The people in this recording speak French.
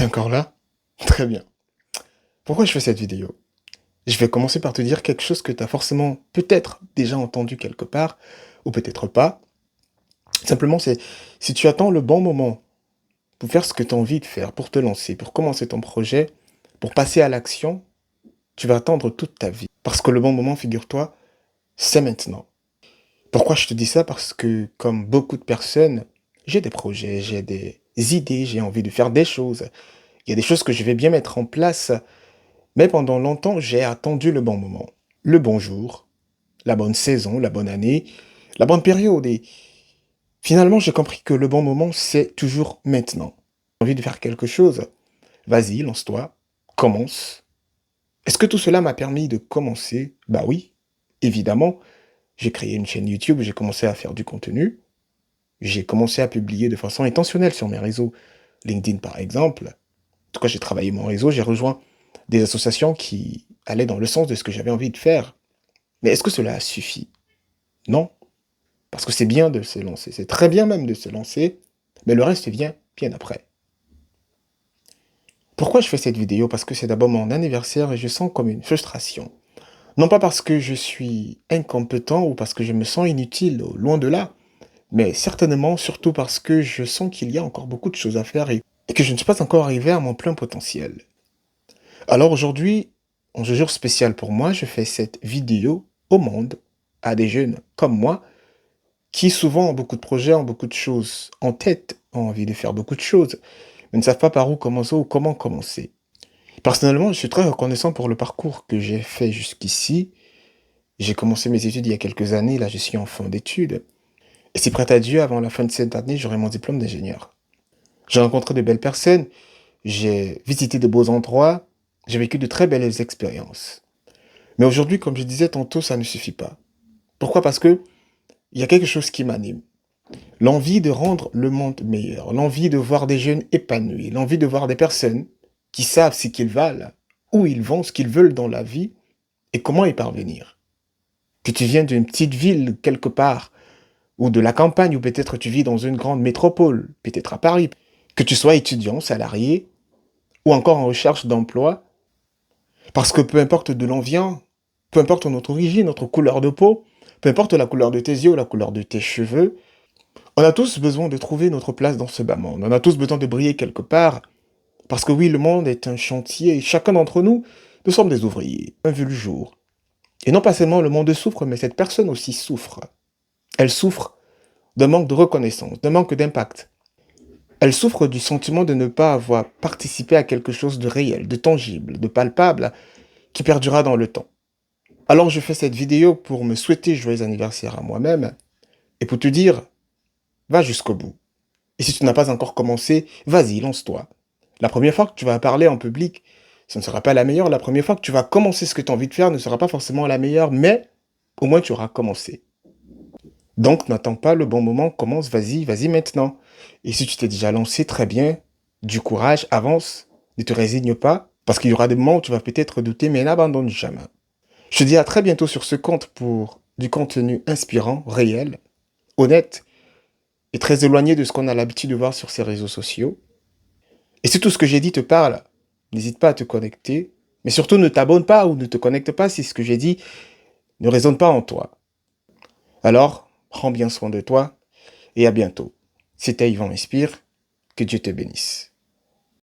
encore là? Très bien. Pourquoi je fais cette vidéo? Je vais commencer par te dire quelque chose que tu as forcément peut-être déjà entendu quelque part, ou peut-être pas. Simplement, c'est si tu attends le bon moment pour faire ce que tu as envie de faire, pour te lancer, pour commencer ton projet, pour passer à l'action, tu vas attendre toute ta vie. Parce que le bon moment, figure-toi, c'est maintenant. Pourquoi je te dis ça? Parce que, comme beaucoup de personnes, j'ai des projets, j'ai des idées, j'ai envie de faire des choses. Il y a des choses que je vais bien mettre en place. Mais pendant longtemps, j'ai attendu le bon moment, le bon jour, la bonne saison, la bonne année, la bonne période. Et finalement, j'ai compris que le bon moment, c'est toujours maintenant. T'as envie de faire quelque chose? Vas-y, lance-toi, commence. Est-ce que tout cela m'a permis de commencer? Bah oui, évidemment. J'ai créé une chaîne YouTube, j'ai commencé à faire du contenu. J'ai commencé à publier de façon intentionnelle sur mes réseaux. LinkedIn, par exemple. En tout cas, j'ai travaillé mon réseau, j'ai rejoint des associations qui allaient dans le sens de ce que j'avais envie de faire. Mais est-ce que cela suffit? Non, parce que c'est bien de se lancer, c'est très bien même de se lancer, mais le reste vient bien après. Pourquoi je fais cette vidéo? Parce que c'est d'abord mon anniversaire et je sens comme une frustration. Non pas parce que je suis incompétent ou parce que je me sens inutile, loin de là, mais certainement surtout parce que je sens qu'il y a encore beaucoup de choses à faire et que je ne suis pas encore arrivé à mon plein potentiel. Alors aujourd'hui, en ce jour spécial pour moi, je fais cette vidéo au monde, à des jeunes comme moi, qui souvent ont beaucoup de projets, ont beaucoup de choses en tête, ont envie de faire beaucoup de choses, mais ne savent pas par où commencer ou comment commencer. Personnellement, je suis très reconnaissant pour le parcours que j'ai fait jusqu'ici. J'ai commencé mes études il y a quelques années, là je suis en fin d'études. Et si prêt à Dieu, avant la fin de cette année, j'aurai mon diplôme d'ingénieur. J'ai rencontré de belles personnes, j'ai visité de beaux endroits, j'ai vécu de très belles expériences. Mais aujourd'hui, comme je disais tantôt, ça ne suffit pas. Pourquoi? Parce que il y a quelque chose qui m'anime. L'envie de rendre le monde meilleur, l'envie de voir des jeunes épanouis, l'envie de voir des personnes qui savent ce qu'ils valent, où ils vont, ce qu'ils veulent dans la vie et comment y parvenir. Que tu viens d'une petite ville quelque part, ou de la campagne, ou peut-être tu vis dans une grande métropole, peut-être à Paris, que tu sois étudiant, salarié, ou encore en recherche d'emploi, parce que peu importe de l'on vient, peu importe notre origine, notre couleur de peau, peu importe la couleur de tes yeux ou la couleur de tes cheveux, on a tous besoin de trouver notre place dans ce bas monde. On a tous besoin de briller quelque part. Parce que oui, le monde est un chantier et chacun d'entre nous, nous sommes des ouvriers, un vu le jour. Et non pas seulement le monde souffre, mais cette personne aussi souffre. Elle souffre d'un manque de reconnaissance, d'un manque d'impact. Elle souffre du sentiment de ne pas avoir participé à quelque chose de réel, de tangible, de palpable, qui perdurera dans le temps. Alors je fais cette vidéo pour me souhaiter joyeux anniversaire à moi-même et pour te dire, va jusqu'au bout. Et si tu n'as pas encore commencé, vas-y, lance-toi. La première fois que tu vas parler en public, ce ne sera pas la meilleure. La première fois que tu vas commencer ce que tu as envie de faire ne sera pas forcément la meilleure, mais au moins tu auras commencé. Donc n'attends pas le bon moment, commence, vas-y, vas-y maintenant. Et si tu t'es déjà lancé, très bien, du courage, avance, ne te résigne pas, parce qu'il y aura des moments où tu vas peut-être douter, mais n'abandonne jamais. Je te dis à très bientôt sur ce compte pour du contenu inspirant, réel, honnête et très éloigné de ce qu'on a l'habitude de voir sur ces réseaux sociaux. Et si tout ce que j'ai dit te parle, n'hésite pas à te connecter. Mais surtout, ne t'abonne pas ou ne te connecte pas si ce que j'ai dit ne résonne pas en toi. Alors, prends bien soin de toi et à bientôt. C'était Yvan Inspire. Que Dieu te bénisse.